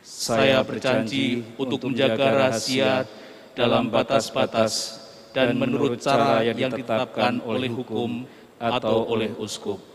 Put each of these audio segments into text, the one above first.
Saya berjanji untuk menjaga rahasia dalam batas-batas dan menurut cara yang ditetapkan oleh hukum atau oleh uskup.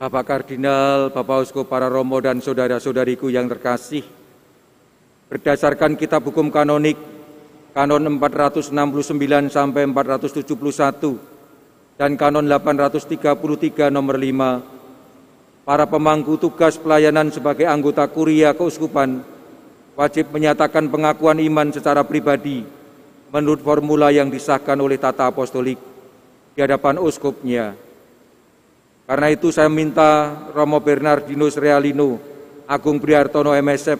Bapak Kardinal, Bapak Uskup, para romo dan saudara-saudariku yang terkasih, berdasarkan Kitab Hukum Kanonik, Kanon 469 sampai 471 dan Kanon 833 nomor 5, para pemangku tugas pelayanan sebagai anggota kuria keuskupan wajib menyatakan pengakuan iman secara pribadi menurut formula yang disahkan oleh Tata Apostolik di hadapan uskupnya. Karena itu saya minta Romo Bernardinus Realino, Agung Prihartono MSF,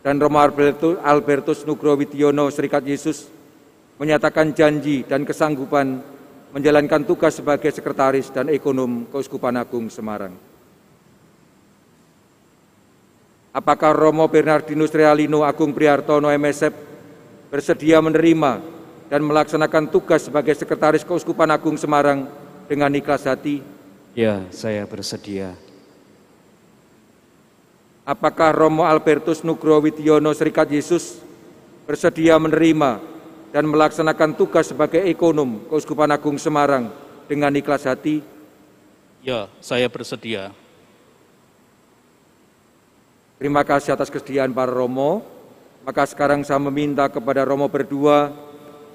dan Romo Albertus Nugrowidiono Serikat Yesus menyatakan janji dan kesanggupan menjalankan tugas sebagai Sekretaris dan Ekonom Keuskupan Agung Semarang. Apakah Romo Bernardinus Realino, Agung Prihartono MSF bersedia menerima dan melaksanakan tugas sebagai Sekretaris Keuskupan Agung Semarang dengan ikhlas hati? Ya, saya bersedia. Apakah Romo Albertus Nugrowidiono Serikat Yesus bersedia menerima dan melaksanakan tugas sebagai Ekonom Keuskupan Agung Semarang dengan ikhlas hati? Ya, saya bersedia. Terima kasih atas kesediaan para romo. Maka sekarang saya meminta kepada romo berdua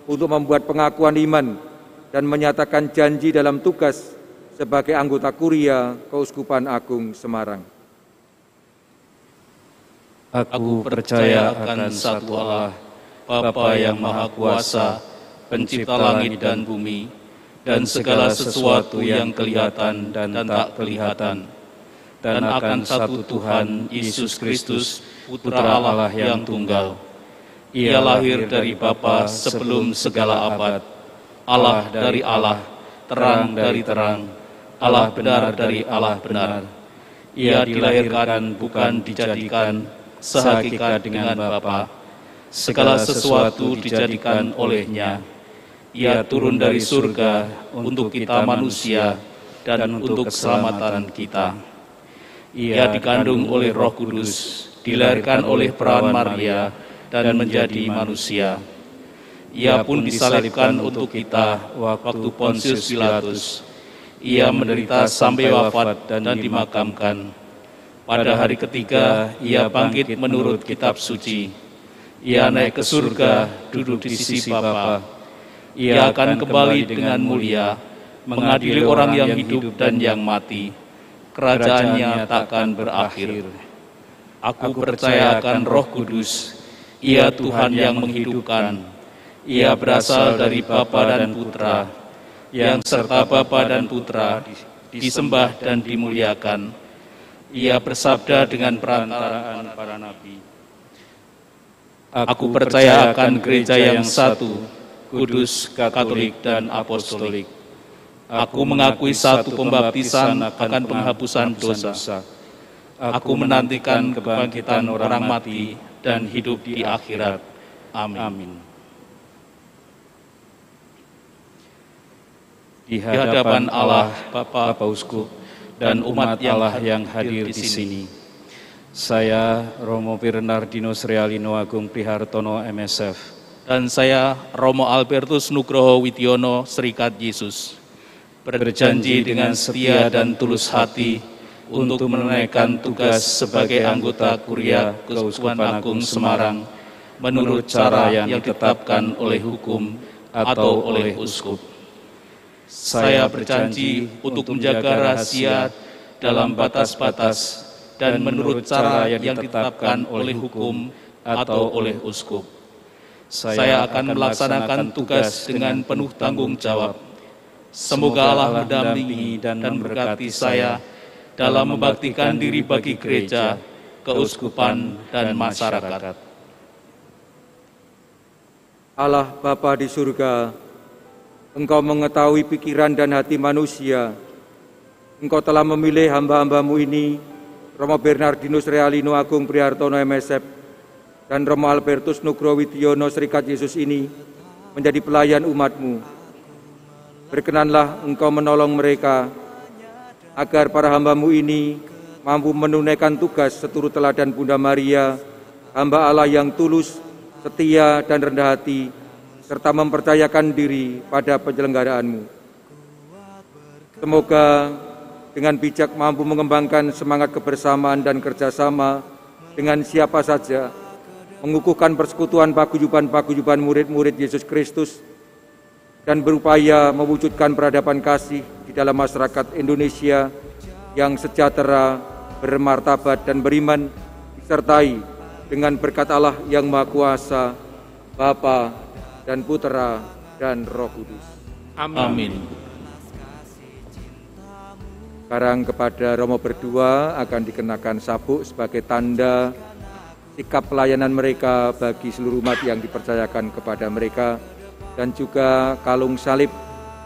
untuk membuat pengakuan iman dan menyatakan janji dalam tugas sebagai anggota kuria Keuskupan Agung Semarang. Aku percaya akan satu Allah, Bapa yang Maha Kuasa, Pencipta langit dan bumi, dan segala sesuatu yang kelihatan dan tak kelihatan, dan akan satu Tuhan, Yesus Kristus, Putra Allah yang tunggal. Ia lahir dari Bapa sebelum segala abad, Allah dari Allah, terang dari terang, Allah benar dari Allah benar. Ia dilahirkan bukan dijadikan, sehakikat dengan Bapa. Segala sesuatu dijadikan olehnya. Ia turun dari surga untuk kita manusia dan untuk keselamatan kita. Ia dikandung oleh Roh Kudus, dilahirkan oleh perawan Maria dan menjadi manusia. Ia pun disalibkan untuk kita waktu Pontius Pilatus. Ia menderita sampai wafat dan dimakamkan. Pada hari ketiga, ia bangkit menurut kitab suci. Ia naik ke surga, duduk di sisi Bapa. Ia akan kembali dengan mulia, mengadili orang yang hidup dan yang mati. Kerajaannya takkan berakhir. Aku percaya akan Roh Kudus, Ia Tuhan yang menghidupkan. Ia berasal dari Bapa dan Putra, yang serta Bapa dan Putra disembah dan dimuliakan. Ia bersabda dengan perantaraan para nabi. Aku percaya akan gereja yang satu, kudus, katolik, dan apostolik. Aku mengakui satu pembaptisan akan penghapusan dosa. Aku menantikan kebangkitan orang mati dan hidup di akhirat. Amin. Di hadapan Allah, Bapa Uskup, dan umat Allah yang hadir di sini, saya, Romo Bernardino Srialino Agung Prihartono, MSF, dan saya, Romo Albertus Nugroho Widiono, Serikat Yesus, berjanji dengan setia dan tulus hati untuk menunaikan tugas sebagai anggota Kuria Keuskupan Agung Semarang menurut cara yang ditetapkan oleh hukum atau oleh uskup. Saya berjanji untuk menjaga rahasia dalam batas-batas dan menurut cara yang ditetapkan oleh hukum atau oleh uskup. Saya akan melaksanakan tugas dengan penuh tanggung jawab. Semoga Allah mendampingi dan memberkati saya dalam membaktikan diri bagi gereja, keuskupan, dan masyarakat. Allah Bapa di surga, Engkau mengetahui pikiran dan hati manusia. Engkau telah memilih hamba-hambamu ini, Romo Bernardinus Realino Agung Prihartono MSF, dan Romo Albertus Nugroho Widiono Serikat Yesus ini, menjadi pelayan umat-Mu. Berkenanlah Engkau menolong mereka, agar para hamba-Mu ini mampu menunaikan tugas seturut teladan Bunda Maria, hamba Allah yang tulus, setia, dan rendah hati, serta mempercayakan diri pada penyelenggaraan-Mu. Semoga dengan bijak mampu mengembangkan semangat kebersamaan dan kerjasama dengan siapa saja, mengukuhkan persekutuan paguyuban murid-murid Yesus Kristus, dan berupaya mewujudkan peradaban kasih di dalam masyarakat Indonesia yang sejahtera, bermartabat, dan beriman, disertai dengan berkat Allah yang Maha Kuasa, Bapa dan Putra dan Roh Kudus. Amin. Sekarang kepada Romo berdua akan dikenakan sabuk sebagai tanda sikap pelayanan mereka bagi seluruh umat yang dipercayakan kepada mereka, dan juga kalung salib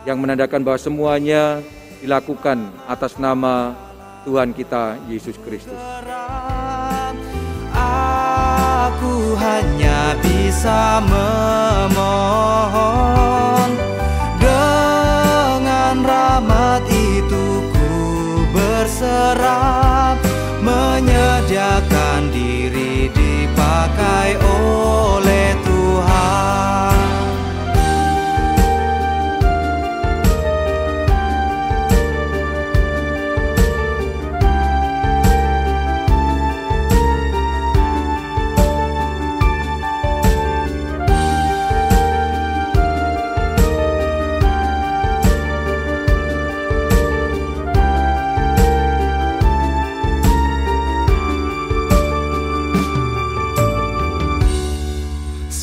yang menandakan bahwa semuanya dilakukan atas nama Tuhan kita Yesus Kristus. Aku hanya bisa memohon, dengan rahmat itu ku berserah, menyediakan diri dipakai oleh Tuhan.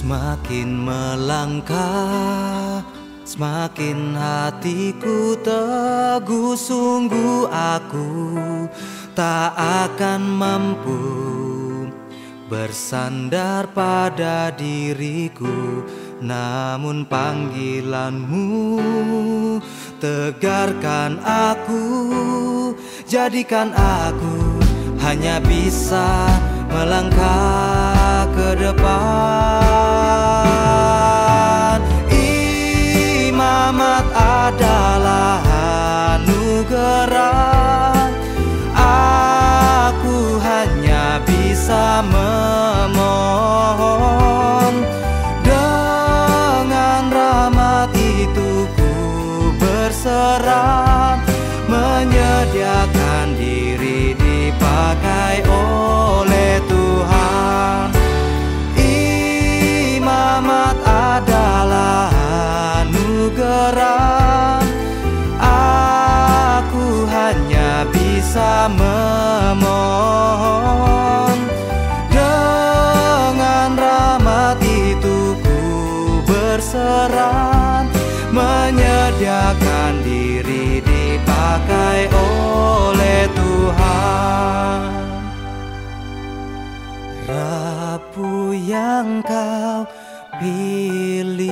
Semakin melangkah, semakin hatiku teguh, sungguh aku tak akan mampu bersandar pada diriku. Namun panggilan-Mu tegarkan aku, jadikan aku hanya bisa melangkah ke depan. Imamat adalah anugerah, aku hanya bisa memohon, dengan rahmat itu ku berserah, menyediakan diri dipakai oleh Tuhan. bisa memohon. Dengan rahmat itu ku berserah, menyediakan diri dipakai oleh Tuhan. Rabu yang kau pilih,